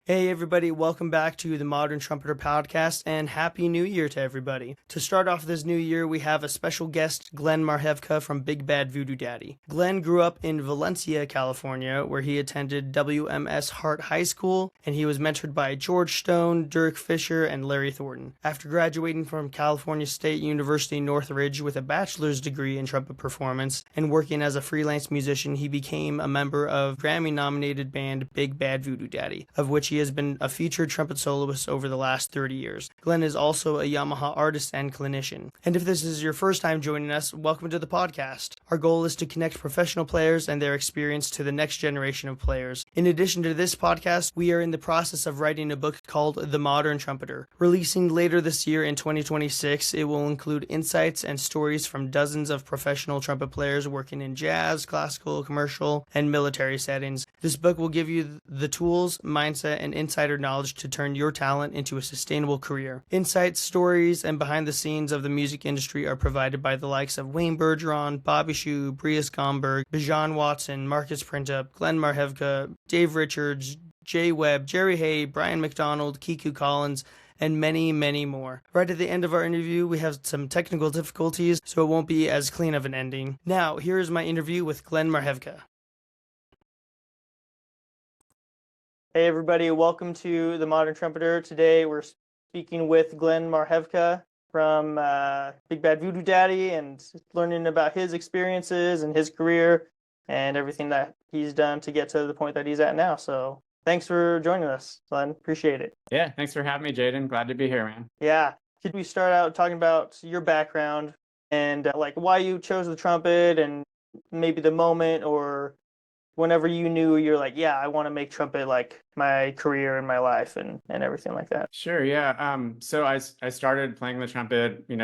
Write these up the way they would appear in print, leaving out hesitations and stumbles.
Hey everybody, welcome back to the Modern Trumpeter Podcast, and Happy New Year to everybody. To start off this new year, we have a special guest, Glen Marhevka from Big Bad Voodoo Daddy. Glen grew up in Valencia, California, where he attended WMS Hart High School, and he was mentored by George Stone, Dirk Fisher, and Larry Thornton. After graduating from California State University Northridge with a bachelor's degree in trumpet performance and working as a freelance musician, he became a member of Grammy-nominated band Big Bad Voodoo Daddy, of which he has been a featured trumpet soloist over the last 30 years. Glen is also a Yamaha artist and clinician. And if this is your first time joining us, welcome to the podcast. Our goal is to connect professional players and their experience to the next generation of players. In addition to this podcast, we are in the process of writing a book called The Modern Trumpeter. Releasing later this year in 2026, it will include insights and stories from dozens of professional trumpet players working in jazz, classical, commercial, and military settings. This book will give you the tools, mindset, and insider knowledge to turn your talent into a sustainable career. Insights, stories, and behind the scenes of the music industry are provided by the likes of Wayne Bergeron, Bobby Shue, Brias Gomberg, Bijan Watson, Marcus Printup, Glen Marhevka, Dave Richards, Jay Webb, Jerry Hay, Brian McDonald, Kiku Collins, and many, many more. Right at the end of our interview, we have some technical difficulties, so it won't be as clean of an ending. Now, here is my interview with Glen Marhevka. Hey everybody, welcome to the Modern Trumpeter. Today we're speaking with Glen Marhevka from Big Bad Voodoo Daddy and learning about his experiences and his career and everything that he's done to get to the point that he's at now. So thanks for joining us, Glen. Appreciate it. Yeah, thanks for having me, Jaden. Glad to be here, man. Yeah. Could we start out talking about your background and why you chose the trumpet and maybe the moment or whenever you knew you're like, yeah, I want to make trumpet like my career and my life and everything like that? Sure, yeah. So I started playing the trumpet, in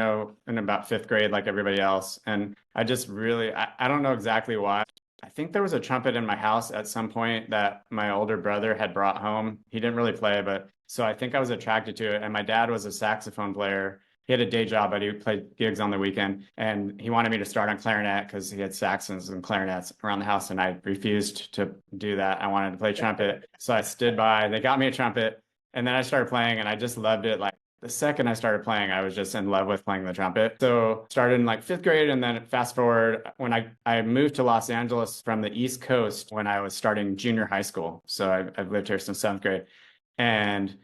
about fifth grade, like everybody else. And I just really, I don't know exactly why. I think there was a trumpet in my house at some point that my older brother had brought home. He didn't really play, but so I think I was attracted to it. And my dad was a saxophone player. He had a day job, but he played gigs on the weekend. And he wanted me to start on clarinet because he had saxons and clarinets around the house. And I refused to do that. I wanted to play trumpet. So I stood by. They got me a trumpet. And then I started playing and I just loved it. Like the second I started playing, I was just in love with playing the trumpet. So started in fifth grade. And then fast forward, when I moved to Los Angeles from the East Coast when I was starting junior high school. So I've lived here since seventh grade. And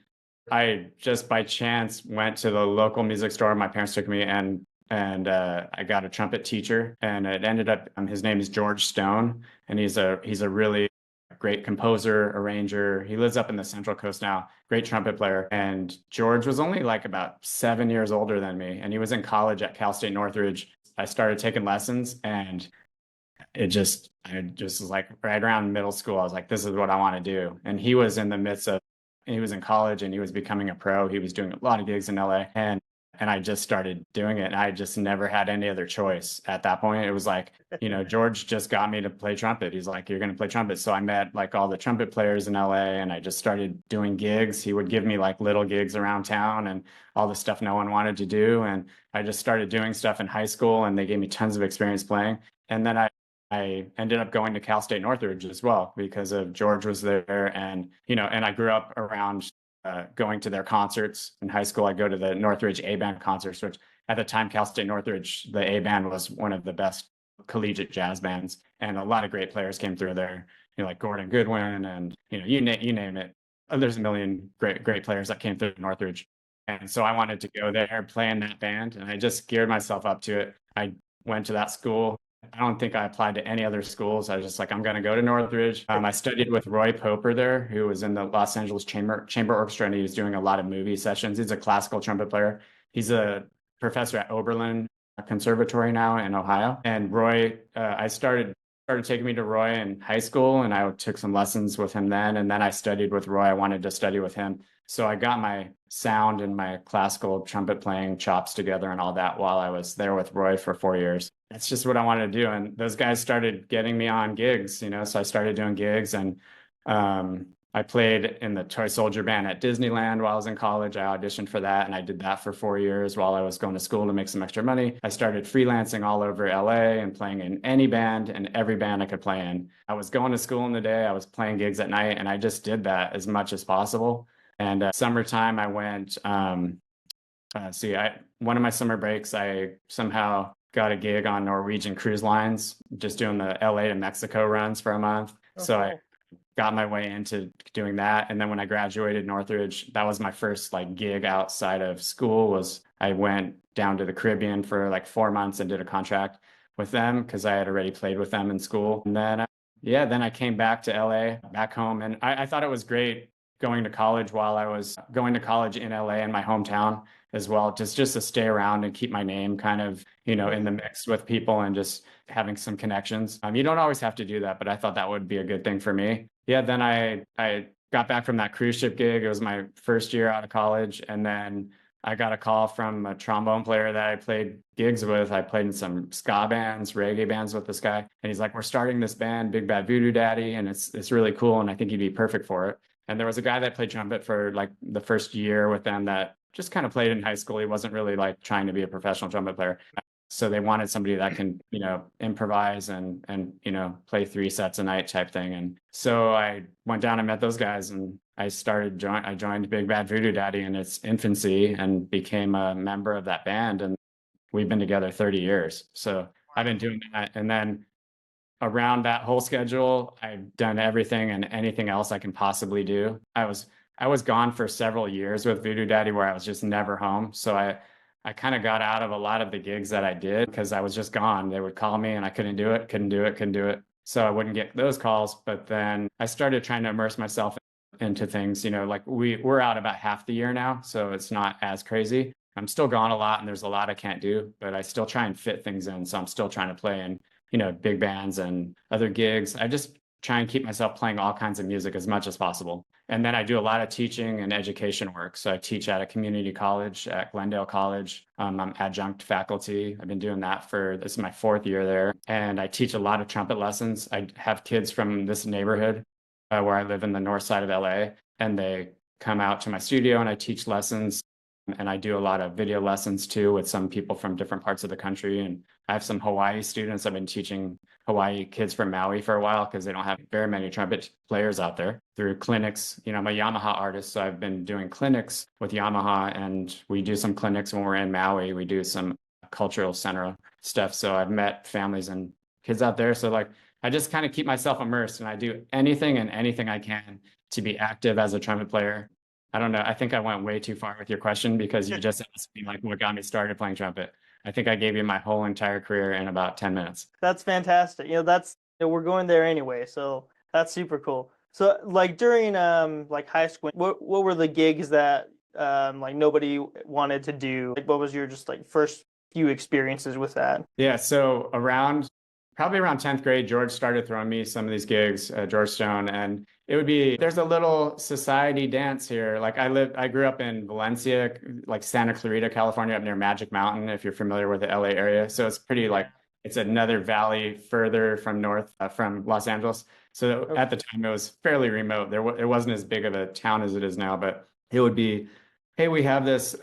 I just by chance went to the local music store. My parents took me and I got a trumpet teacher, and it ended up his name is George Stone, and he's a really great composer, arranger. He lives up in the Central Coast now. Great trumpet player. And George was only about 7 years older than me, and he was in college at Cal State Northridge. I started taking lessons, and I just was like right around middle school. I was like, this is what I want to do. And he was in the midst of. He was in college and he was becoming a pro. He was doing a lot of gigs in LA and I just started doing it. And I just never had any other choice at that point. It was like, George just got me to play trumpet. He's like, you're going to play trumpet. So I met all the trumpet players in LA and I just started doing gigs. He would give me little gigs around town and all the stuff no one wanted to do. And I just started doing stuff in high school and they gave me tons of experience playing. And then I ended up going to Cal State Northridge as well because of George was there. And, and I grew up around going to their concerts in high school. I go to the Northridge A-Band concerts, which at the time, Cal State Northridge, the A-Band was one of the best collegiate jazz bands. And a lot of great players came through there, like Gordon Goodwin and, you name it. There's a million great players that came through Northridge. And so I wanted to go there, play in that band. And I just geared myself up to it. I went to that school. I don't think I applied to any other schools. I was just like, I'm going to go to Northridge. I studied with Roy Poper there, who was in the Los Angeles Chamber Orchestra, and he was doing a lot of movie sessions. He's a classical trumpet player. He's a professor at Oberlin Conservatory now in Ohio. And Roy, I started taking me to Roy in high school, and I took some lessons with him then. And then I studied with Roy. I wanted to study with him. So I got my sound and my classical trumpet playing chops together and all that while I was there with Roy for 4 years. That's just what I wanted to do. And those guys started getting me on gigs, so I started doing gigs and I played in the toy soldier band at Disneyland while I was in college. I auditioned for that and I did that for 4 years while I was going to school to make some extra money. I started freelancing all over LA and playing in any band and every band I could play in. I was going to school in the day, I was playing gigs at night, and I just did that as much as possible. And summertime, I went, one of my summer breaks, I somehow got a gig on Norwegian Cruise Lines, just doing the LA to Mexico runs for a month. So I got my way into doing that. And then when I graduated Northridge, that was my first like gig outside of school. Was I went down to the Caribbean for like 4 months and did a contract with them because I had already played with them in school. And then then I came back to LA, back home, and I thought it was great going to college while I was going to college in LA in my hometown as well, just to stay around and keep my name kind of, in the mix with people and just having some connections. You don't always have to do that, but I thought that would be a good thing for me. Yeah, then I got back from that cruise ship gig. It was my first year out of college. And then I got a call from a trombone player that I played gigs with. I played in some ska bands, reggae bands with this guy. And he's like, we're starting this band, Big Bad Voodoo Daddy, and it's really cool. And I think you'd be perfect for it. And there was a guy that played trumpet for like the first year with them that just kind of played in high school. He wasn't really like trying to be a professional trumpet player. So they wanted somebody that can, improvise and play 3 sets a night type thing. And so I went down and met those guys, and I joined Big Bad Voodoo Daddy in its infancy and became a member of that band. And we've been together 30 years. So I've been doing that. And then around that whole schedule, I've done everything and anything else I can possibly do. I was gone for several years with Voodoo Daddy where I was just never home. So I kind of got out of a lot of the gigs that I did because I was just gone. They would call me and I couldn't do it. So I wouldn't get those calls. But then I started trying to immerse myself into things, like we're out about half the year now. So it's not as crazy. I'm still gone a lot and there's a lot I can't do, but I still try and fit things in. So I'm still trying to play in, big bands and other gigs. I just try and keep myself playing all kinds of music as much as possible. And then I do a lot of teaching and education work. So I teach at a community college at Glendale College. I'm adjunct faculty. I've been doing that this is my 4th year there. And I teach a lot of trumpet lessons. I have kids from this neighborhood where I live in the north side of LA, and they come out to my studio and I teach lessons. And I do a lot of video lessons too with some people from different parts of the country. And I have some Hawaii students. I've been teaching Hawaii kids from Maui for a while because they don't have very many trumpet players out there through clinics. I'm a Yamaha artist, so I've been doing clinics with Yamaha, and we do some clinics when we're in Maui. We do some cultural center stuff. So I've met families and kids out there. So like, I just kind of keep myself immersed, and I do anything and anything I can to be active as a trumpet player. I don't know. I think I went way too far with your question because you just asked me like what got me started playing trumpet. I think I gave you my whole entire career in about 10 minutes. That's fantastic. We're going there anyway, so that's super cool. So like during like high school, what were the gigs that like nobody wanted to do? Like what was your just like first few experiences with that? Yeah, so probably around 10th grade, George started throwing me some of these gigs at Georgetown, and there's a little society dance here. Like I grew up in Valencia, like Santa Clarita, California, up near Magic Mountain, if you're familiar with the LA area. So it's pretty it's another valley further from north from Los Angeles. So at the time it was fairly remote. It wasn't as big of a town as it is now, but it would be, hey, we have this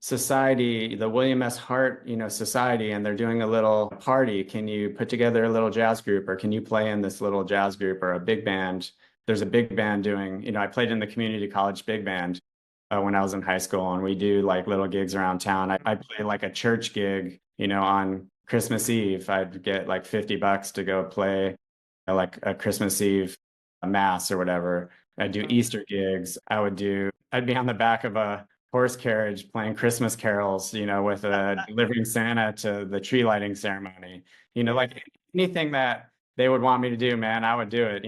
society, the William S. Hart, society, and they're doing a little party. Can you put together a little jazz group, or can you play in this little jazz group or a big band? There's a big band doing, I played in the community college big band when I was in high school, and we do like little gigs around town. I play like a church gig, on Christmas Eve. I'd get like $50 to go play like a Christmas Eve mass or whatever. I'd do Easter gigs. I'd be on the back of a horse carriage playing Christmas carols, with delivering Santa to the tree lighting ceremony, like anything that they would want me to do, man, I would do it,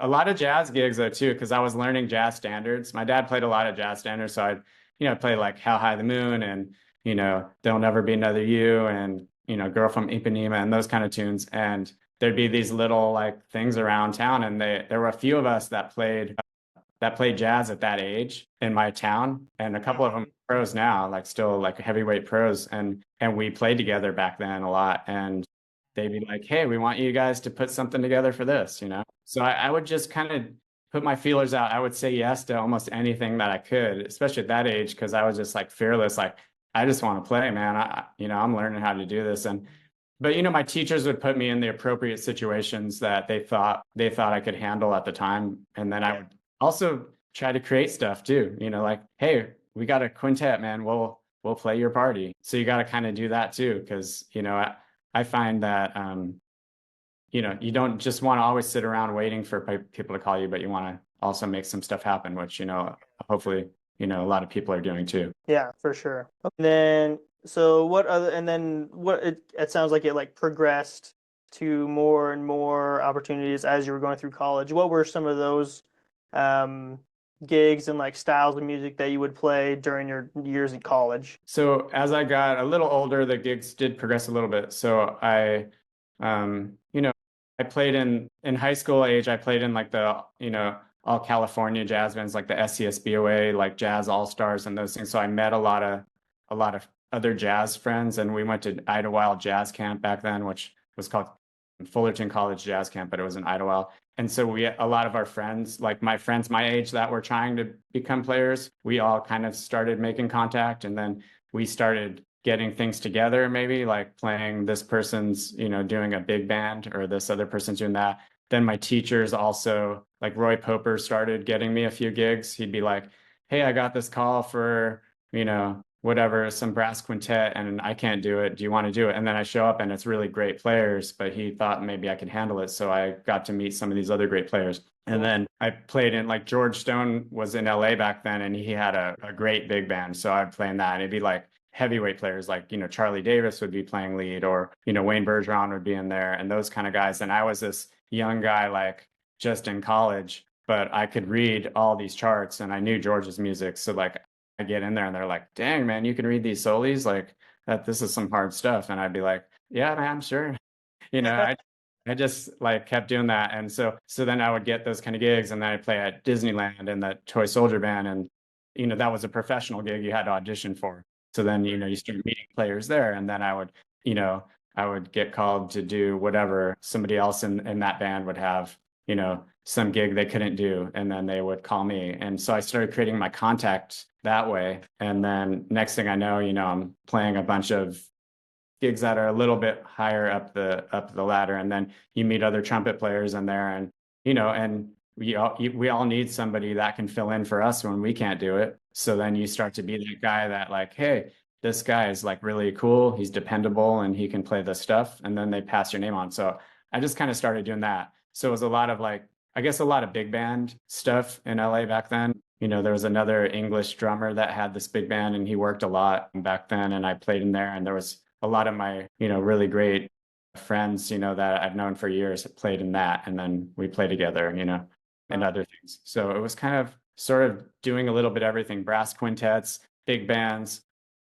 A lot of jazz gigs though too, because I was learning jazz standards. My dad played a lot of jazz standards, so I'd play like How High the Moon and, There'll Never Be Another You and, Girl from Ipanema and those kind of tunes. And there'd be these little like things around town, and there were a few of us that played jazz at that age in my town, and a couple of them pros now, like still like heavyweight pros, and we played together back then a lot. And they'd be like, hey, we want you guys to put something together for this, So I would just kind of put my feelers out, I would say yes to almost anything that I could, especially at that age, because I was just like fearless. Like, I just want to play, man. I'm learning how to do this. But my teachers would put me in the appropriate situations that they thought I could handle at the time. And then I would also try to create stuff too, like, hey, we got a quintet, man. We'll play your party. So you got to kind of do that too, because, I find that, you don't just want to always sit around waiting for people to call you, but you want to also make some stuff happen, which, hopefully, a lot of people are doing too. Yeah, for sure. And then, so what other, and then what, it sounds like it like progressed to more and more opportunities as you were going through college. What were some of those um, gigs and like styles of music that you would play during your years in college? So as I got a little older, the gigs did progress a little bit. So I played in high school age, I played in like the, all California jazz bands, like the SCSBOA, like Jazz All Stars and those things. So I met a lot of other jazz friends, and we went to Idlewild Jazz Camp back then, which was called Fullerton College Jazz Camp, but it was in Idlewild. And so a lot of our friends, like my friends my age that were trying to become players, we all kind of started making contact, and then we started getting things together, maybe like playing this person's, doing a big band, or this other person's doing that. Then my teachers also, like Roy Poper, started getting me a few gigs. He'd be like, hey, I got this call for, whatever, some brass quintet, and I can't do it. Do you want to do it? And then I show up and it's really great players, but he thought maybe I could handle it. So I got to meet some of these other great players. And then I played in, like, George Stone was in LA back then, and he had a great big band. So I'd play in that. And it'd be like heavyweight players, like, Charlie Davis would be playing lead, or, Wayne Bergeron would be in there, and those kind of guys. And I was this young guy, like, just in college, but I could read all these charts and I knew George's music. So, like, I get in there and they're like, dang, man, you can read these solis, like, that this is some hard stuff. And I'd be like, yeah, man, sure. I just like kept doing that. And so then I would get those kind of gigs, and then I'd play at Disneyland and the Toy Soldier Band. And, that was a professional gig you had to audition for. So then, you start meeting players there. And then I would get called to do whatever somebody else in that band would have, some gig they couldn't do, and then they would call me. And so I started creating my contacts that way. And then next thing I know, I'm playing a bunch of gigs that are a little bit higher up the ladder. And then you meet other trumpet players in there, and and we all need somebody that can fill in for us when we can't do it. So then you start to be that guy that, like, hey, this guy is like really cool, he's dependable, and he can play this stuff. And then they pass your name on. So I just kind of started doing that. So it was a lot of, like, I guess, a lot of big band stuff in LA back then. There was another English drummer that had this big band, and he worked a lot back then, and I played in there. And there was a lot of my, really great friends, that I've known for years that played in that. And then we play together, and other things. So it was kind of sort of doing a little bit of everything: brass quintets, big bands.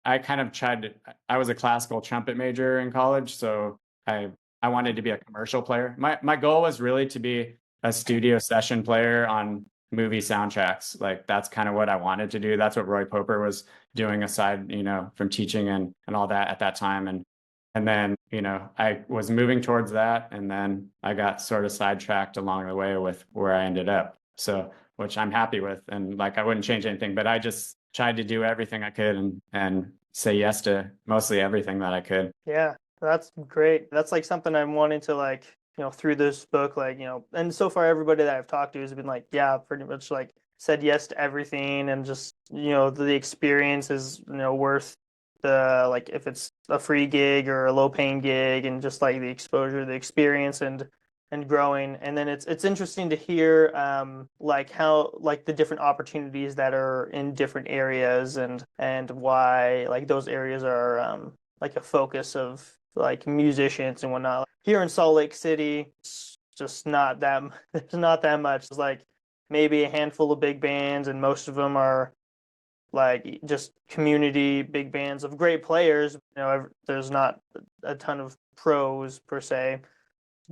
I kind of I was a classical trumpet major in college, so I wanted to be a commercial player. My goal was really to be a studio session player on movie soundtracks. Like, that's kind of what I wanted to do. That's what Roy Poper was doing aside, from teaching and all that at that time. And then, I was moving towards that, and then I got sort of sidetracked along the way with where I ended up. So, which I'm happy with, and, like, I wouldn't change anything, but I just tried to do everything I could and say yes to mostly everything that I could. Yeah, that's great. That's like something I'm wanting to, like, through this book, like, and so far everybody that I've talked to has been like, yeah, pretty much like said yes to everything, and just, the experience is, worth the, like, if it's a free gig or a low paying gig, and just like the exposure, the experience, and growing. And then it's interesting to hear like how, like, the different opportunities that are in different areas, and why, like, those areas are like a focus of, like, musicians and whatnot. Here in Salt Lake City, it's just not that there's not that much. It's like maybe a handful of big bands, and most of them are like just community big bands of great players. There's not a ton of pros per se.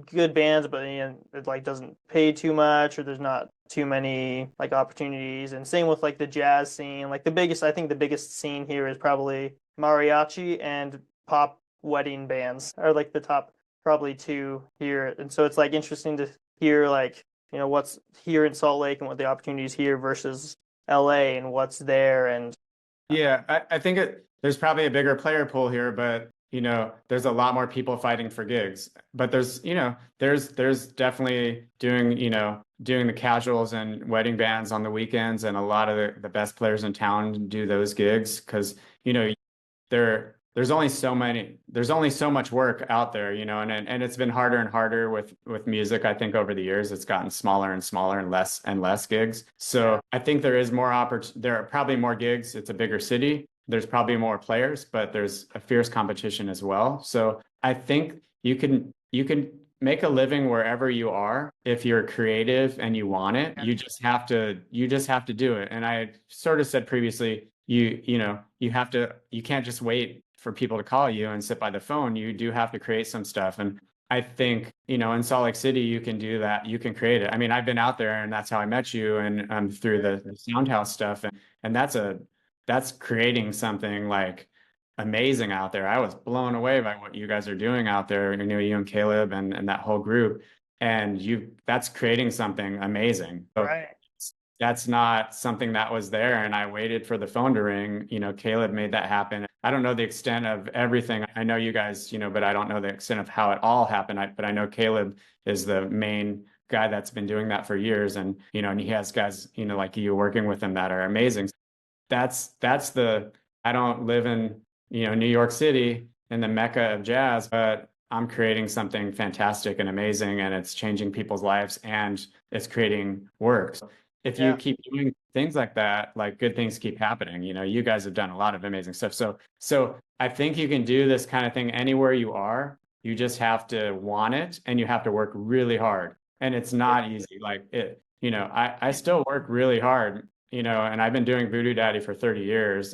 Good bands, but it, like, doesn't pay too much, or there's not too many, like, opportunities. And same with, like, the jazz scene. Like, I think the biggest scene here is probably mariachi and pop wedding bands are, like, the top probably two here. And so it's, like, interesting to hear, like, what's here in Salt Lake and what the opportunities here versus LA and what's there. And Yeah, I think there's probably a bigger player pool here, but there's a lot more people fighting for gigs. But there's definitely doing the casuals and wedding bands on the weekends, and a lot of the best players in town do those gigs because there's only so much work out there, and it's been harder and harder with music. I think over the years it's gotten smaller and smaller and less gigs. So I think there are probably more gigs. It's a bigger city. There's probably more players, but there's a fierce competition as well. So I think you can make a living wherever you are if you're creative and you want it. You just have to do it. And I sort of said previously, you can't just wait for people to call you and sit by the phone. You do have to create some stuff. And I think, in Salt Lake City, you can do that. You can create it. I mean, I've been out there and that's how I met you, and through the Soundhouse stuff. And that's creating something like amazing out there. I was blown away by what you guys are doing out there, you and Caleb and that whole group. And that's creating something amazing. So right. that's not something that was there. And I waited for the phone to ring. Caleb made that happen. I don't know the extent of everything. I know you guys, but I don't know the extent of how it all happened. But I know Caleb is the main guy that's been doing that for years. And he has guys, like you working with him that are amazing. I don't live in, New York City in the Mecca of jazz, but I'm creating something fantastic and amazing, and it's changing people's lives and it's creating work. So if you keep doing things like that, like good things keep happening. You guys have done a lot of amazing stuff. So I think you can do this kind of thing anywhere you are. You just have to want it, and you have to work really hard. And it's not easy. Like I still work really hard, and I've been doing Voodoo Daddy for 30 years,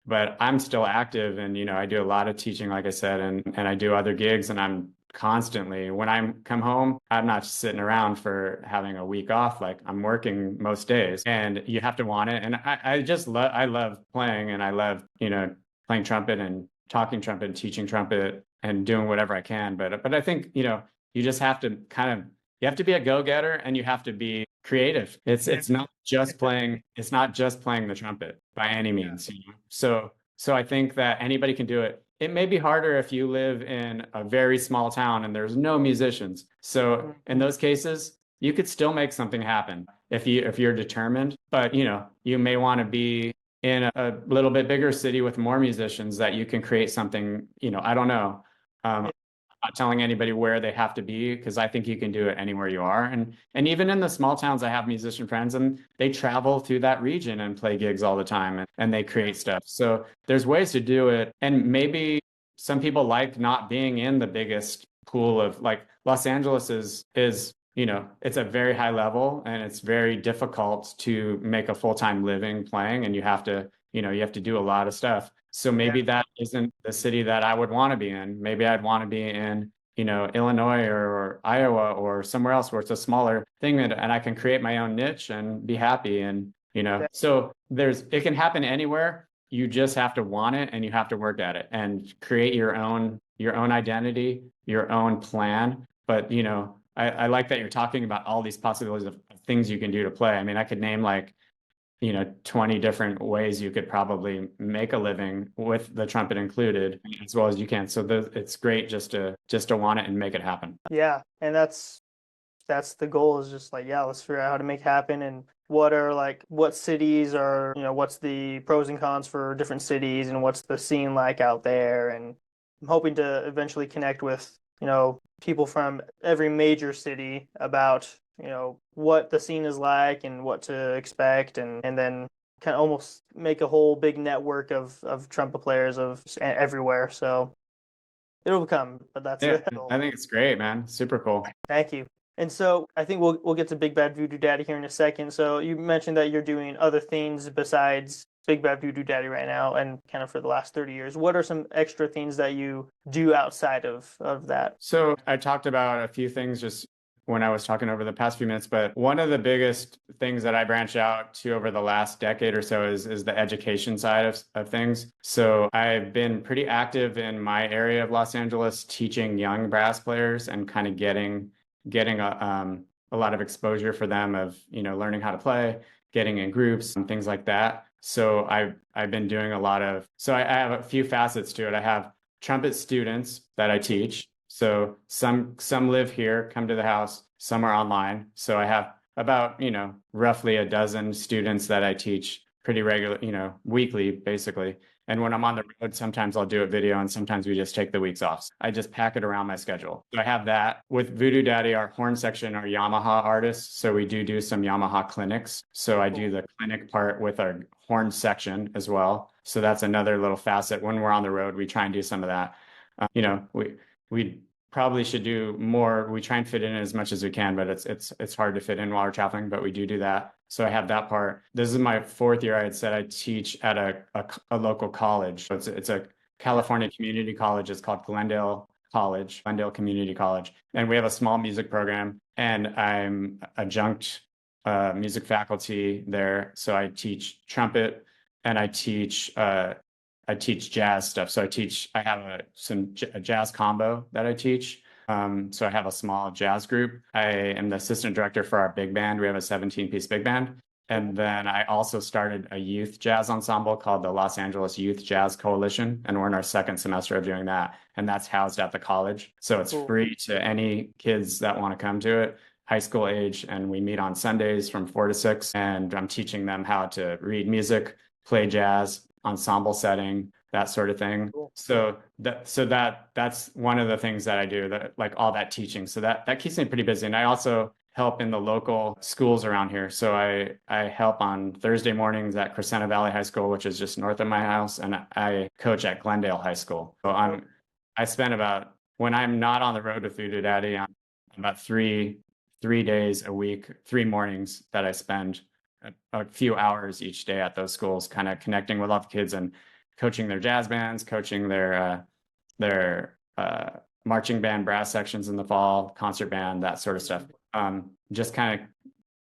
but I'm still active, and I do a lot of teaching, like I said, and I do other gigs, and I'm constantly, when I come home, I'm not just sitting around for having a week off. Like, I'm working most days, and you have to want it. And I love playing, and I love playing trumpet and talking trumpet and teaching trumpet and doing whatever I can. But I think you just have to you have to be a go-getter, and you have to be creative. It's not just playing the trumpet by any means. So I think that anybody can do it. It may be harder if you live in a very small town and there's no musicians. So in those cases, you could still make something happen if you're determined. But you may want to be in a little bit bigger city with more musicians that you can create something. I don't know. I'm not telling anybody where they have to be, because I think you can do it anywhere you are. And even in the small towns, I have musician friends, and they travel through that region and play gigs all the time, and they create stuff. So there's ways to do it. And maybe some people like not being in the biggest pool of, like, Los Angeles is it's a very high level, and it's very difficult to make a full-time living playing, and you have to do a lot of stuff. So maybe that isn't the city that I would want to be in. Maybe I'd want to be in, Illinois or Iowa or somewhere else where it's a smaller thing, and I can create my own niche and be happy. And, so it can happen anywhere. You just have to want it, and you have to work at it and create your own identity, your own plan. But, I like that you're talking about all these possibilities of things you can do to play. I mean, I could name 20 different ways you could probably make a living with the trumpet included, as well as you can. So it's great just to want it and make it happen. Yeah. And that's the goal, is just let's figure out how to make it happen, and what cities are, what's the pros and cons for different cities, and what's the scene like out there. And I'm hoping to eventually connect with, people from every major city about what the scene is like and what to expect, and then kind of almost make a whole big network of trumpet players of everywhere. So it'll come, but that's it. I think it's great, man. Super cool. Thank you. And so I think we'll get to Big Bad Voodoo Daddy here in a second. So you mentioned that you're doing other things besides Big Bad Voodoo Daddy right now, and kind of for the last 30 years. What are some extra things that you do outside of that? So I talked about a few things just when I was talking over the past few minutes, but one of the biggest things that I branched out to over the last decade or so is the education side of things. So I've been pretty active in my area of Los Angeles, teaching young brass players and kind of getting a lot of exposure for them of, learning how to play, getting in groups and things like that. So I've been doing a lot of, so I have a few facets to it. I have trumpet students that I teach. So some live here, come to the house, some are online. So I have about, roughly a dozen students that I teach pretty regular, weekly, basically. And when I'm on the road, sometimes I'll do a video and sometimes we just take the weeks off. I just pack it around my schedule. So I have that. With Voodoo Daddy, our horn section are Yamaha artists. So we do some Yamaha clinics. So I do the clinic part with our horn section as well. So that's another little facet. When we're on the road, we try and do some of that. We probably should do more. We try and fit in as much as we can, but it's hard to fit in while we're traveling, but we do that. So I have that part. This is my 4th year. I had said I teach at a local college. So it's a California community college. It's called Glendale Community College. And we have a small music program, and I'm adjunct music faculty there. So I teach trumpet and I teach jazz stuff. So I have a jazz combo that I teach. So I have a small jazz group. I am the assistant director for our big band. We have a 17-piece big band. And then I also started a youth jazz ensemble called the Los Angeles Youth Jazz Coalition. And we're in our 2nd semester of doing that. And that's housed at the college. So it's free to any kids that want to come to it, high school age. And we meet on Sundays from 4 to 6. And I'm teaching them how to read music, play jazz, ensemble setting, that sort of thing. Cool. So that's one of the things that I do, that like all that teaching. So that keeps me pretty busy. And I also help in the local schools around here. So I help on Thursday mornings at Crescenta Valley High School, which is just north of my house, and I coach at Glendale High School. So I spend about, when I'm not on the road with Voodoo Daddy, I'm about three days a week, 3 mornings that I spend a few hours each day at those schools, kind of connecting with all the kids and coaching their jazz bands, coaching their marching band brass sections in the fall, concert band, that sort of stuff. Just kind of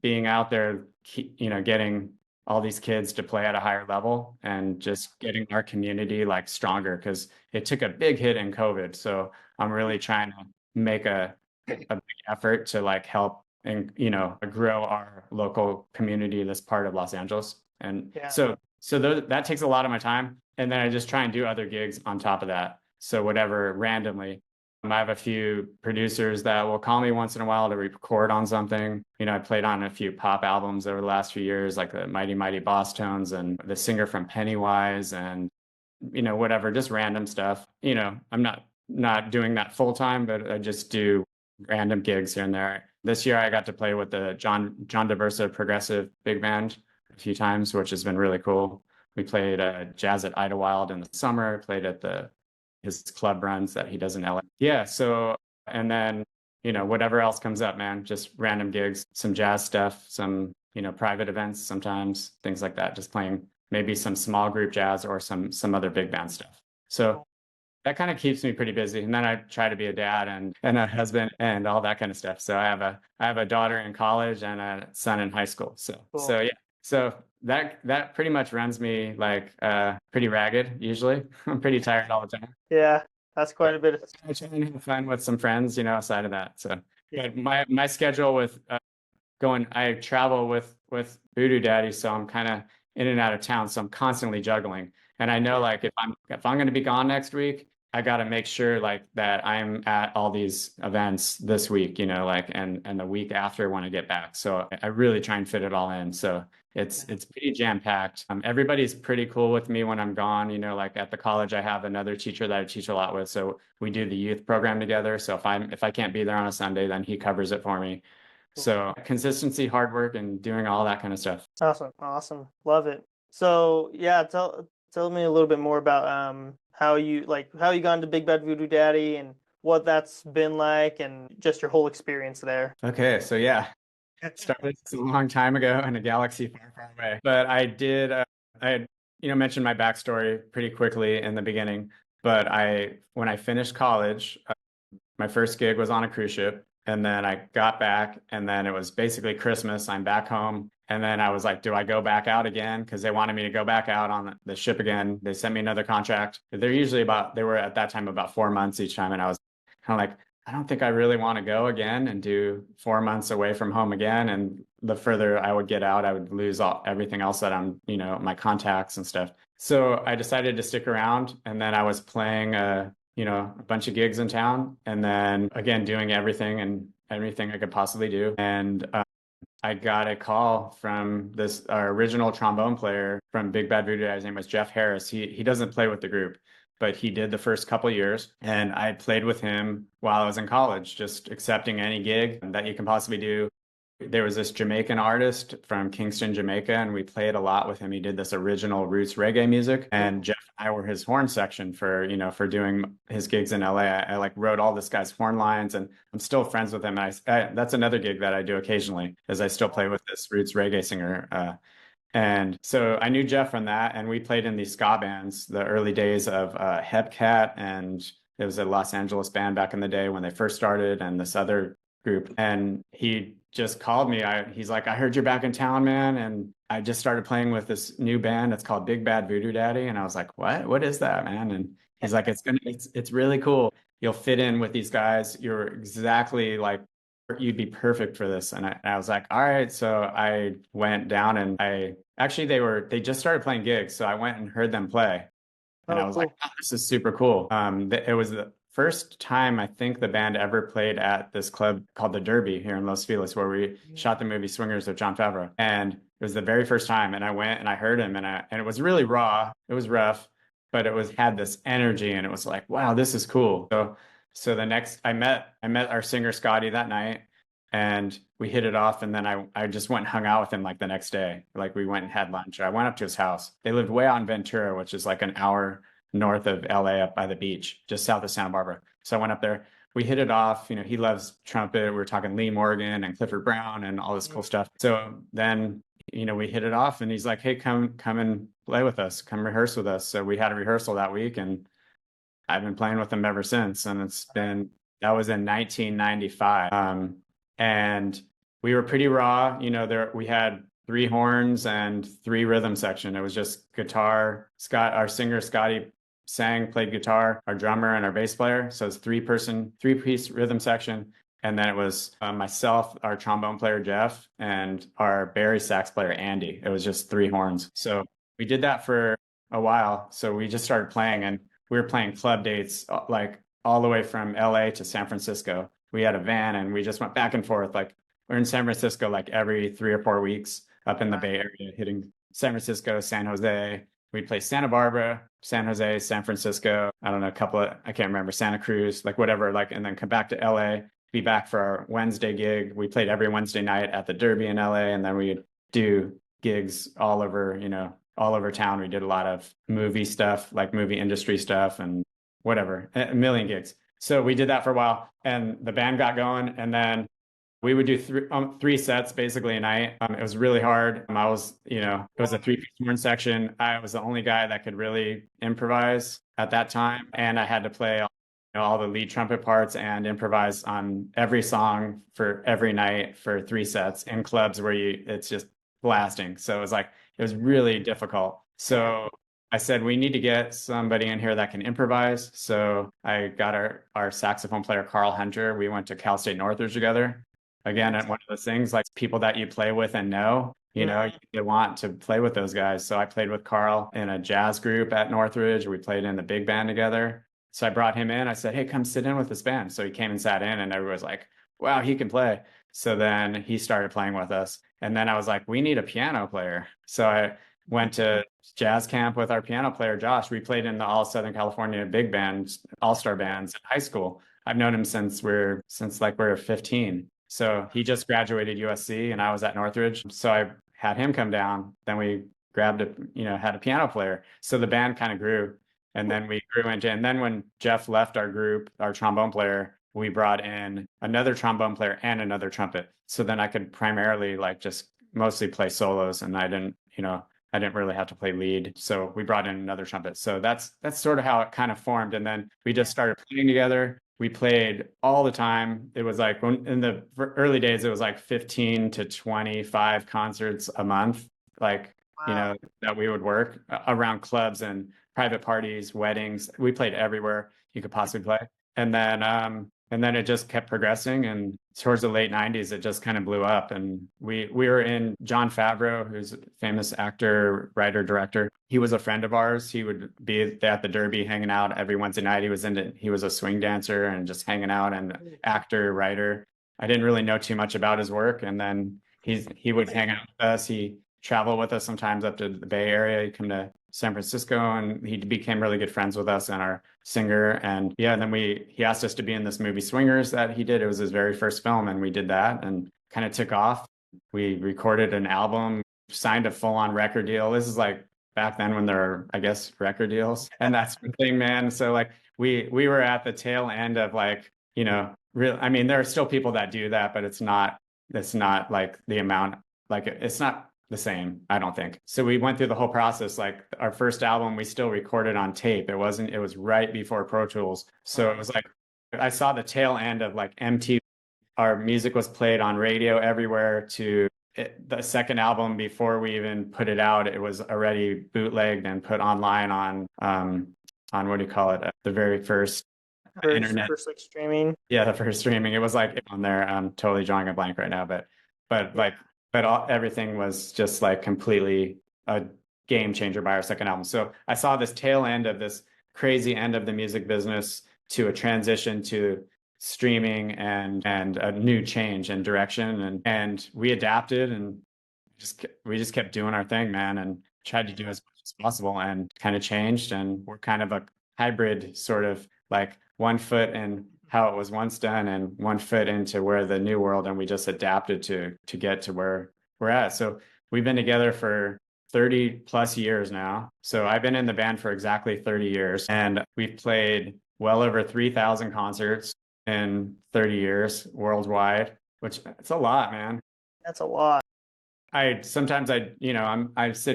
being out there, getting all these kids to play at a higher level and just getting our community like stronger, because it took a big hit in COVID. So I'm really trying to make a big effort to like help and grow our local community, this part of Los Angeles. And so that takes a lot of my time, and then I just try and do other gigs on top of that. So whatever, randomly, I have a few producers that will call me once in a while to record on something. I played on a few pop albums over the last few years, like the Mighty Mighty Boss Tones and the singer from Pennywise, and whatever, just random stuff. I'm not doing that full time, but I just do random gigs here and there. This year I got to play with the John DeVersa Progressive Big Band a few times, which has been really cool. We played jazz at Idlewild in the summer, played at his club runs that he does in LA. Yeah, so, and then, whatever else comes up, man, just random gigs, some jazz stuff, some, private events sometimes, things like that, just playing maybe some small group jazz or some other big band stuff. So that kind of keeps me pretty busy. And then I try to be a dad and a husband and all that kind of stuff. So I have a daughter in college and a son in high school. So yeah. So that pretty much runs me like pretty ragged usually. I'm pretty tired all the time. Yeah, that's quite a bit. I try and have fun with some friends, aside of that. So but my schedule with I travel with Voodoo Daddy, so I'm kind of in and out of town. So I'm constantly juggling. And I know like if I'm going to be gone next week, I got to make sure like that I'm at all these events this week, and the week after when I get back. So I really try and fit it all in. So it's pretty jam packed. Everybody's pretty cool with me when I'm gone. Like at the college, I have another teacher that I teach a lot with. So we do the youth program together. So if I can't be there on a Sunday, then he covers it for me. So consistency, hard work, and doing all that kind of stuff. Awesome. Love it. So yeah, tell me a little bit more about how you got into Big Bad Voodoo Daddy and what that's been like and just your whole experience there. Okay, so yeah, it started a long time ago in a galaxy far, far away. But I did, I had, mentioned my backstory pretty quickly in the beginning. But when I finished college, my first gig was on a cruise ship. And then I got back, and then it was basically Christmas. I'm back home. And then I was like, do I go back out again? Because they wanted me to go back out on the ship again. They sent me another contract. They were at that time about 4 months each time. And I was kind of like, I don't think I really want to go again and do 4 months away from home again. And the further I would get out, I would lose everything else that I'm, my contacts and stuff. So I decided to stick around, and then I was playing, a bunch of gigs in town, and then again doing everything and everything I could possibly do. And I got a call from our original trombone player from Big Bad Voodoo. His name was Jeff Harris. He doesn't play with the group, but he did the first couple years, and I played with him while I was in college, just accepting any gig that you can possibly do. There was this Jamaican artist from Kingston, Jamaica, and we played a lot with him. He did this original roots reggae music, and Jeff and I were his horn section for doing his gigs in LA. I like wrote all this guy's horn lines, and I'm still friends with him. That's another gig that I do occasionally, is I still play with this roots reggae singer. And so I knew Jeff from that, and we played in these ska bands, the early days of Hepcat, and it was a Los Angeles band back in the day when they first started, and this other group. And he just called me. He's like, I heard you're back in town, man, and I just started playing with this new band. It's called Big Bad Voodoo Daddy. And I was like, what? What is that, man? And he's like, it's really cool. You'll fit in with these guys. You're exactly like, you'd be perfect for this. And I was like, all right. So I went down, and they just started playing gigs. So I went and heard them play. And I was like, oh, this is super cool. It was the first time I think the band ever played at this club called the Derby here in Los Feliz, where we shot the movie Swingers with Jon Favreau. And it was the very first time. And I went and I heard him, and it was really raw. It was rough, but had this energy, and it was like, wow, this is cool. So the next I met our singer Scotty that night, and we hit it off. And then I just went and hung out with him like the next day. Like we went and had lunch. I went up to his house. They lived way out in Ventura, which is like an hour north of LA, up by the beach, just south of Santa Barbara. So I went up there. We hit it off. He loves trumpet. We were talking Lee Morgan and Clifford Brown and all this cool stuff. So then, we hit it off, and he's like, hey, come and play with us. Come rehearse with us. So we had a rehearsal that week, and I've been playing with him ever since. And that was in 1995. And we were pretty raw. We had 3 horns and 3 rhythm section. It was just guitar. Our singer Scotty played guitar, our drummer and our bass player. So it's 3-piece rhythm section. And then it was myself, our trombone player Jeff, and our Barry sax player Andy. It was just 3 horns. So we did that for a while. So we just started playing, and we were playing club dates like all the way from LA to San Francisco. We had a van, and we just went back and forth. Like we're in San Francisco like every 3 or 4 weeks, up in the Bay Area, hitting San Francisco, San Jose. We'd play Santa Barbara, San Jose, San Francisco. I don't know, I can't remember, Santa Cruz, like whatever, and then come back to LA, be back for our Wednesday gig. We played every Wednesday night at the Derby in LA, and then we'd do gigs all over town. We did a lot of movie stuff, like movie industry stuff and whatever, a million gigs. So we did that for a while, and the band got going, and then we would do 3 sets basically a night. It was really hard. It was a 3-piece horn section. I was the only guy that could really improvise at that time. And I had to play all the lead trumpet parts and improvise on every song for every night for 3 sets in clubs where it's just blasting. So it was really difficult. So I said, we need to get somebody in here that can improvise. So I got our saxophone player, Carl Hunter. We went to Cal State Northridge together. Again, one of those things, like people that you play with and know, you want to play with those guys. So I played with Carl in a jazz group at Northridge. We played in the big band together. So I brought him in. I said, hey, come sit in with this band. So he came and sat in, and everyone was like, wow, he can play. So then he started playing with us. And then I was like, we need a piano player. So I went to jazz camp with our piano player, Josh. We played in the all Southern California big bands, all-star bands in high school. I've known him since we're 15. So he just graduated USC, and I was at Northridge. So I had him come down. Then we had a piano player. So the band kind of grew, and then we grew and then when Jeff left our group, our trombone player, we brought in another trombone player and another trumpet. So then I could primarily just mostly play solos, and I didn't really have to play lead. So we brought in another trumpet. So that's sort of how it kind of formed. And then we just started playing together. We played all the time. It was like in the early days, it was like 15 to 25 concerts a month, that we would work around clubs and private parties, weddings. We played everywhere you could possibly play. And then and then it just kept progressing. And towards the late 90s, it just kind of blew up. And we were in Jon Favreau, who's a famous actor, writer, director. He was a friend of ours. He would be at the Derby hanging out every Wednesday night. He was a swing dancer and just hanging out, and actor, writer. I didn't really know too much about his work. And then he would hang out with us. He traveled with us sometimes up to the Bay Area. He'd come to San Francisco, and he became really good friends with us and our singer. And yeah, and then he asked us to be in this movie Swingers that he did. It was his very first film, and we did that and kind of took off. We recorded an album, signed a full-on record deal. This is like back then when there were, I guess, record deals, and that's the thing, man. So like we were at the tail end of like, real. I mean, there are still people that do that, but it's not like the amount, like it's not the same, I don't think. So we went through the whole process. Like our first album, we still recorded on tape. It was right before Pro Tools. So it was like, I saw the tail end of like MTV. Our music was played on radio everywhere the second album, before we even put it out, it was already bootlegged and put online on what do you call it? The very first internet. First like streaming. Yeah, the first streaming. It was like on there. I'm totally drawing a blank right now, but everything was just like completely a game changer by our second album. So I saw this tail end of this crazy end of the music business to a transition to streaming and a new change and direction. And we adapted, and we just kept doing our thing, man, and tried to do as much as possible, and kind of changed. And we're kind of a hybrid, sort of like 1 foot in how it was once done and 1 foot into where the new world, and we just adapted to get to where we're at. So we've been together for 30 plus years now. So I've been in the band for exactly 30 years, and we've played well over 3,000 concerts in 30 years worldwide, which it's a lot, man. That's a lot. I sit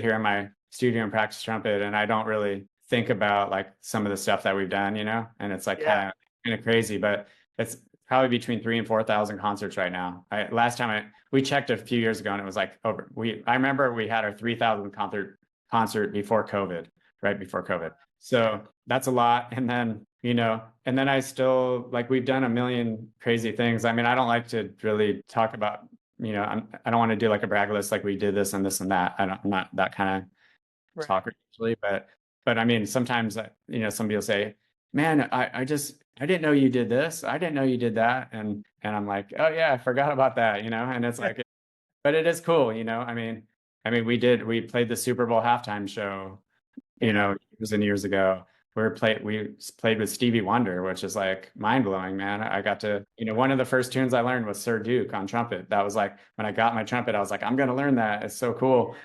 here in my studio and practice trumpet, and I don't really think about like some of the stuff that we've done, and it's like kind of crazy, but it's probably between 3,000 and 4,000 concerts right now. Last time we checked a few years ago, and it was like I remember we had our 3,000th concert before COVID, right before COVID. So that's a lot. And then, I still, like, we've done a million crazy things. I mean, I don't like to really talk about, I don't want to do like a brag list, like we did this and this and that. I'm not that kind of talker usually, but I mean, sometimes, somebody will say, man, I didn't know you did this. I didn't know you did that. And I'm like, oh yeah, I forgot about that, and it's like, but it is cool, I mean, we played the Super Bowl halftime show, years and years ago. We played with Stevie Wonder, which is like mind blowing, man. I got to, one of the first tunes I learned was Sir Duke on trumpet. That was like, when I got my trumpet, I was like, I'm going to learn that. It's so cool.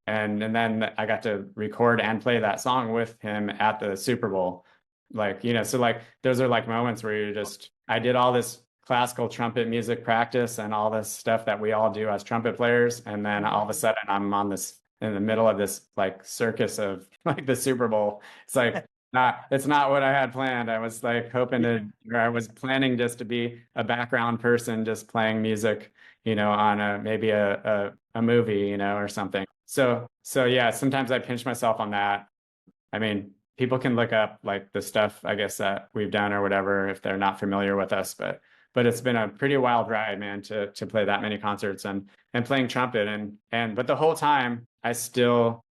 And then I got to record and play that song with him at the Super Bowl. Like, so like, those are like moments where I did all this classical trumpet music practice and all this stuff that we all do as trumpet players. And then all of a sudden I'm in the middle of this like circus of like the Super Bowl. It's like, it's not what I had planned. I was like I was planning just to be a background person, just playing music, on maybe a movie, or something. So yeah, sometimes I pinch myself on that. I mean, people can look up like the stuff, I guess, that we've done or whatever, if they're not familiar with us, but it's been a pretty wild ride, man, to play that many concerts and playing trumpet but the whole time I still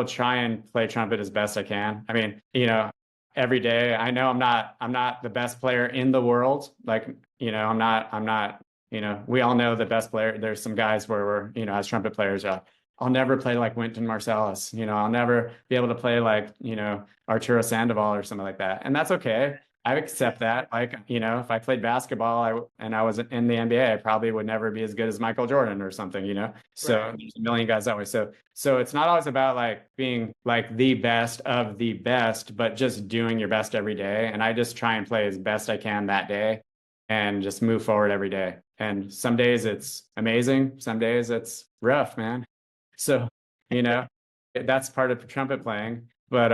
try and play trumpet as best I can. I mean, every day I know I'm not the best player in the world. Like, I'm not, we all know the best player. There's some guys where we're, as trumpet players, I'll never play like Wynton Marsalis, I'll never be able to play like, Arturo Sandoval or something like that. And that's okay. I accept that. Like, if I played basketball and I was in the NBA, I probably would never be as good as Michael Jordan or something, So There's a million guys that way. So it's not always about like being like the best of the best, but just doing your best every day. And I just try and play as best I can that day and just move forward every day. And some days it's amazing. Some days it's rough, man. So, that's part of trumpet playing. But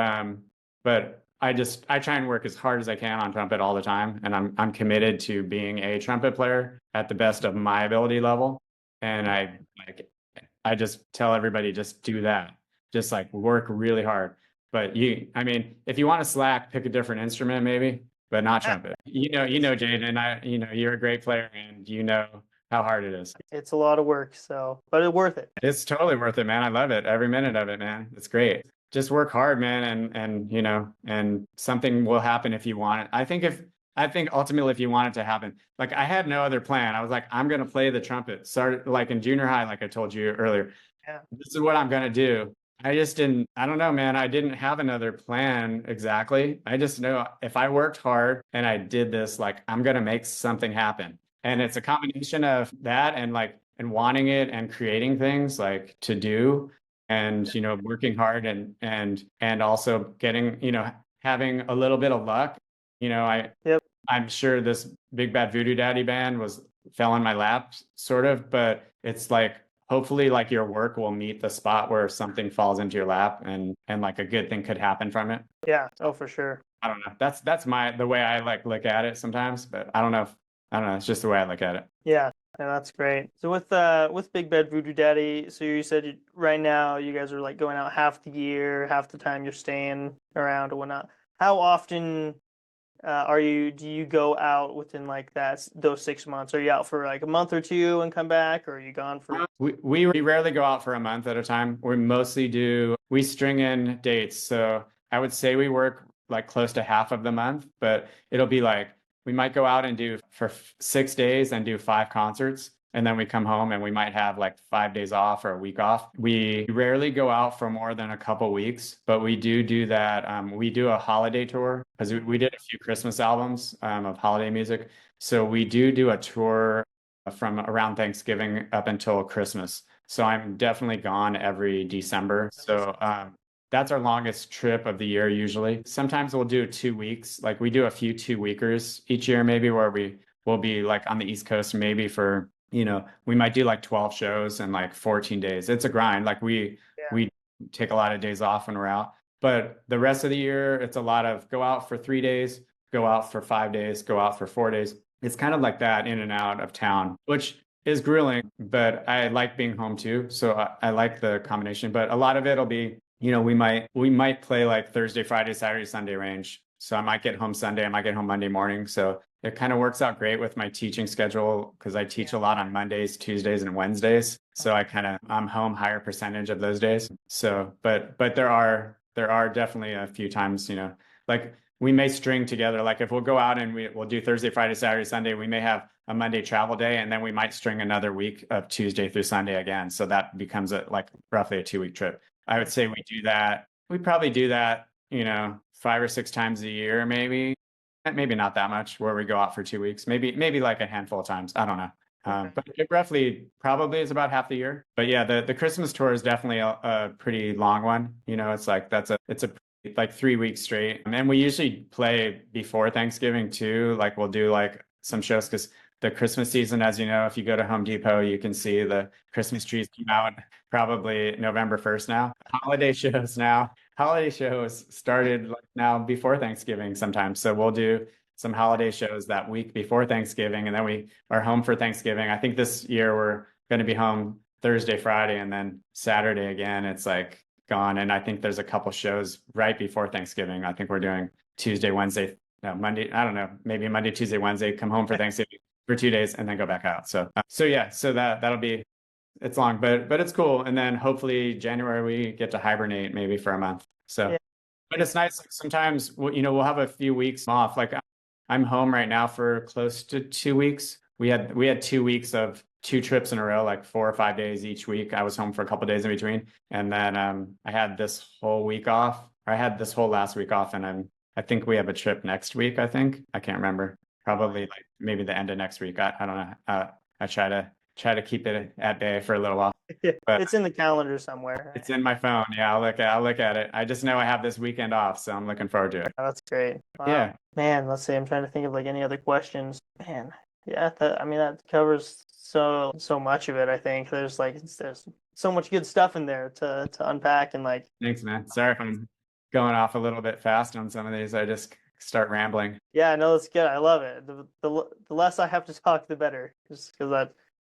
I try and work as hard as I can on trumpet all the time. And I'm committed to being a trumpet player at the best of my ability level. And I just tell everybody, just do that. Just like work really hard. But if you want to slack, pick a different instrument, maybe. but not trumpet. Jaden, you're a great player, and you know how hard it is. It's a lot of work, but it's worth it. It's totally worth it, man. I love it. Every minute of it, man. It's great. Just work hard, man, and something will happen if you want it. I think ultimately if you want it to happen, like I had no other plan. I was like, I'm gonna play the trumpet. Started like in junior high, like I told you earlier. Yeah. This is what I'm gonna do. I don't know, man. I didn't have another plan exactly. I just know if I worked hard and I did this, like I'm gonna make something happen. And it's a combination of that and wanting it and creating things like to do and working hard and also getting, having a little bit of luck. Yep. I'm sure this Big Bad Voodoo Daddy band fell in my lap sort of, but it's like hopefully like your work will meet the spot where something falls into your lap and like a good thing could happen from it. Yeah. Oh, for sure. I don't know. That's the way I like look at it sometimes, but I don't know. It's just the way I look at it. Yeah. And that's great. So with Big Bad Voodoo Daddy, so you said right now you guys are like going out half the year, half the time you're staying around or whatnot. How often do you go out within like those 6 months? Are you out for like a month or two and come back, or are you gone for? We rarely go out for a month at a time. We string in dates. So I would say we work like close to half of the month, but it'll be like we might go out and do for 6 days and do 5 concerts. And then we come home and we might have like 5 days off or a week off. We rarely go out for more than a couple weeks, but we do that. We do a holiday tour because we did a few Christmas albums of holiday music. So we do a tour from around Thanksgiving up until Christmas. So I'm definitely gone every December. So that's our longest trip of the year usually. Sometimes we'll do 2 weeks. Like we do a few 2-weekers each year, maybe where we will be like on the East Coast, maybe for we might do like 12 shows and like 14 days. It's a grind. Like we take a lot of days off when we're out. But the rest of the year, it's a lot of go out for 3 days, go out for 5 days, go out for 4 days. It's kind of like that in and out of town, which is grueling, but I like being home too. So I like the combination. But a lot of it'll be, we might play like Thursday, Friday, Saturday, Sunday range. So I might get home Sunday, I might get home Monday morning. So it kind of works out great with my teaching schedule because I teach a lot on Mondays, Tuesdays, and Wednesdays. So I'm home higher percentage of those days. So, but there are definitely a few times, like we may string together. Like if we'll go out and we'll do Thursday, Friday, Saturday, Sunday, we may have a Monday travel day, and then we might string another week of Tuesday through Sunday again. So that becomes roughly a 2-week trip. I would say we do that. We probably do that, 5 or 6 times a year, maybe not that much where we go out for 2 weeks, maybe like a handful of times. I don't know. But it roughly probably is about half the year. But yeah, the Christmas tour is definitely a pretty long one. It's like it's a like 3 weeks straight. And we usually play before Thanksgiving too. Like we'll do like some shows because the Christmas season, as you know, if you go to Home Depot, you can see the Christmas trees come out probably November 1st now. Holiday shows started like now before Thanksgiving sometimes. So we'll do some holiday shows that week before Thanksgiving, and then we are home for Thanksgiving. I think this year we're going to be home Thursday, Friday, and then Saturday again. It's like gone. And I think there's a couple shows right before Thanksgiving. I think we're doing Tuesday, Wednesday, no, Monday. I don't know, maybe Monday, Tuesday, Wednesday, come home for Thanksgiving for 2 days and then go back out. So yeah, so that'll be, it's long, but it's cool. And then hopefully January we get to hibernate maybe for a month. So, yeah. But it's nice. Sometimes we'll have a few weeks off. Like I'm home right now for close to 2 weeks. We had 2 weeks of 2 trips in a row, like 4 or 5 days each week. I was home for a couple of days in between, and then I had this whole week off. Or I had this whole last week off, and I think we have a trip next week. I can't remember. Probably like maybe the end of next week. I don't know. I try to keep it at bay for a little while. But it's in the calendar somewhere. It's in my phone. Yeah, I'll look at it. I just know I have this weekend off, so I'm looking forward to it. Oh, that's great. Wow. Yeah. Man, let's see. I'm trying to think of like any other questions. Man, yeah, that covers so much of it. I think there's so much good stuff in there to unpack and like. Thanks, man. Sorry if I'm going off a little bit fast on some of these. I just start rambling. Yeah, no, that's good. I love it. The less I have to talk, the better. Just because I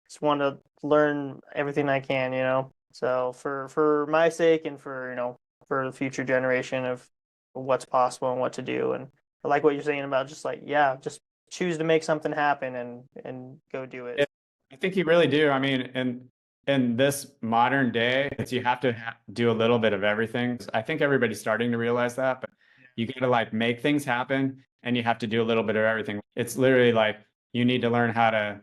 just want to learn everything I can, So for my sake and for the future generation of what's possible and what to do. And I like what you're saying about just like, yeah, just choose to make something happen and go do it. I think you really do. I mean, in this modern day, you have to do a little bit of everything. I think everybody's starting to realize that, but you got to like make things happen and you have to do a little bit of everything. It's literally like you need to learn how to,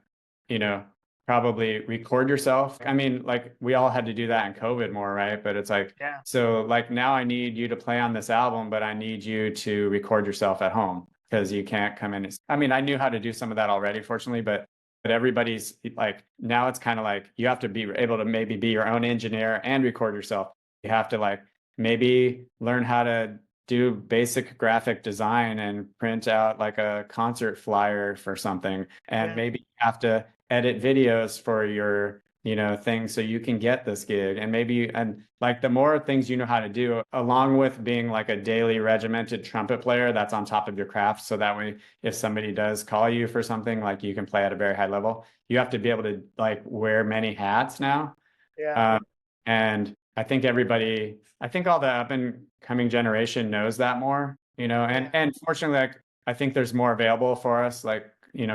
you know, probably record yourself. I mean, like we all had to do that in COVID more, right? But it's like, Yeah. so like now I need you to play on this album, but I need you to record yourself at home because you can't come in. I mean, I knew how to do some of that already, fortunately, but everybody's like, now it's kind of like you have to be able to maybe be your own engineer and record yourself. You have to like maybe learn how to do basic graphic design and print out like a concert flyer for something. And maybe you have to edit videos for your, thing so you can get this gig. And and like the more things you know how to do, along with being like a daily regimented trumpet player that's on top of your craft. So that way, if somebody does call you for something, like you can play at a very high level, you have to be able to like wear many hats now. Yeah. And I think all the up and coming generation knows that more, and fortunately, like I think there's more available for us, like,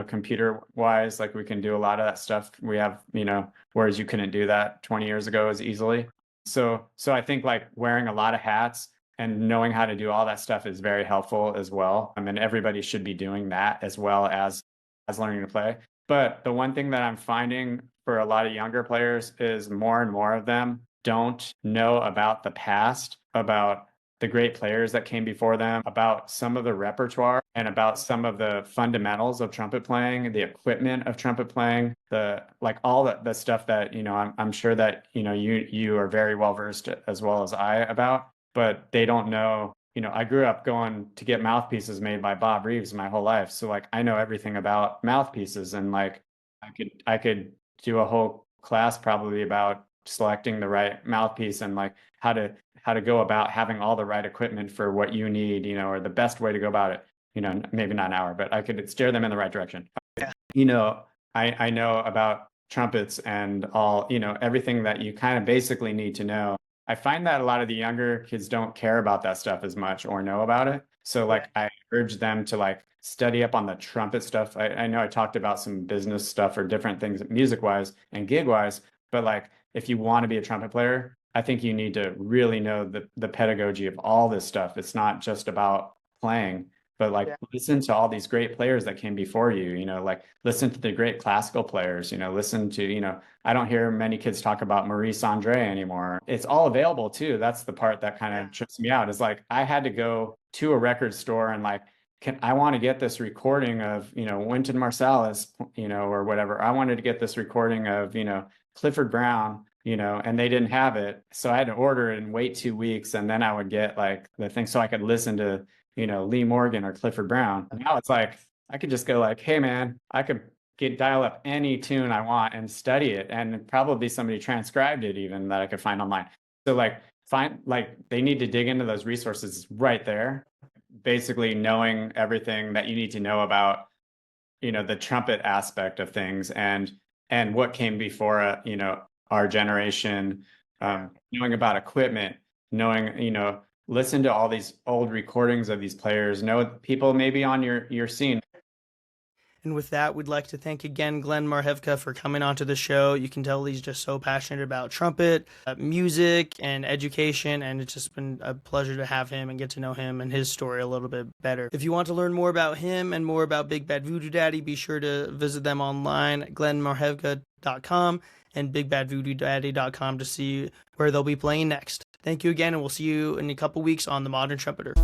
computer wise, like we can do a lot of that stuff we have, whereas you couldn't do that 20 years ago as easily. So I think like wearing a lot of hats and knowing how to do all that stuff is very helpful as well. I mean, everybody should be doing that as well as learning to play. But the one thing that I'm finding for a lot of younger players is more and more of them don't know about the past, about the great players that came before them, about some of the repertoire and about some of the fundamentals of trumpet playing, the equipment of trumpet playing, all the stuff that, I'm sure that, you are very well versed as well as I about, but they don't know. I grew up going to get mouthpieces made by Bob Reeves my whole life. So like I know everything about mouthpieces, and like I could do a whole class probably about selecting the right mouthpiece and like how to go about having all the right equipment for what you need, or the best way to go about it. Maybe not an hour, but I could steer them in the right direction. Yeah. I know about trumpets and all, everything that you kind of basically need to know. I find that a lot of the younger kids don't care about that stuff as much or know about it. So like I urge them to like study up on the trumpet stuff. I know I talked about some business stuff or different things music wise and gig wise, but like if you want to be a trumpet player, I think you need to really know the pedagogy of all this stuff. It's not just about playing, but like listen to all these great players that came before you, like listen to the great classical players, listen to, I don't hear many kids talk about Maurice Andre anymore. It's all available too. That's the part that kind of trips me out, is like I had to go to a record store and like, I want to get this recording of, Wynton Marsalis, or whatever. I wanted to get this recording of, Clifford Brown, and they didn't have it. So I had to order it and wait 2 weeks. And then I would get like the thing so I could listen to, Lee Morgan or Clifford Brown. Now it's like, I could just go like, hey man, I could dial up any tune I want and study it. And probably somebody transcribed it even that I could find online. So like they need to dig into those resources right there. Basically knowing everything that you need to know about, the trumpet aspect of things and what came before, our generation, knowing about equipment, knowing, listen to all these old recordings of these players, know people maybe on your scene. And with that, we'd like to thank again Glen Marhevka for coming onto the show. You can tell he's just so passionate about trumpet, music, and education, and it's just been a pleasure to have him and get to know him and his story a little bit better. If you want to learn more about him and more about Big Bad Voodoo Daddy, be sure to visit them online at glenmarhevka.com and bigbadvoodoodaddy.com to see where they'll be playing next. Thank you again, and we'll see you in a couple weeks on the Modern Trumpeter.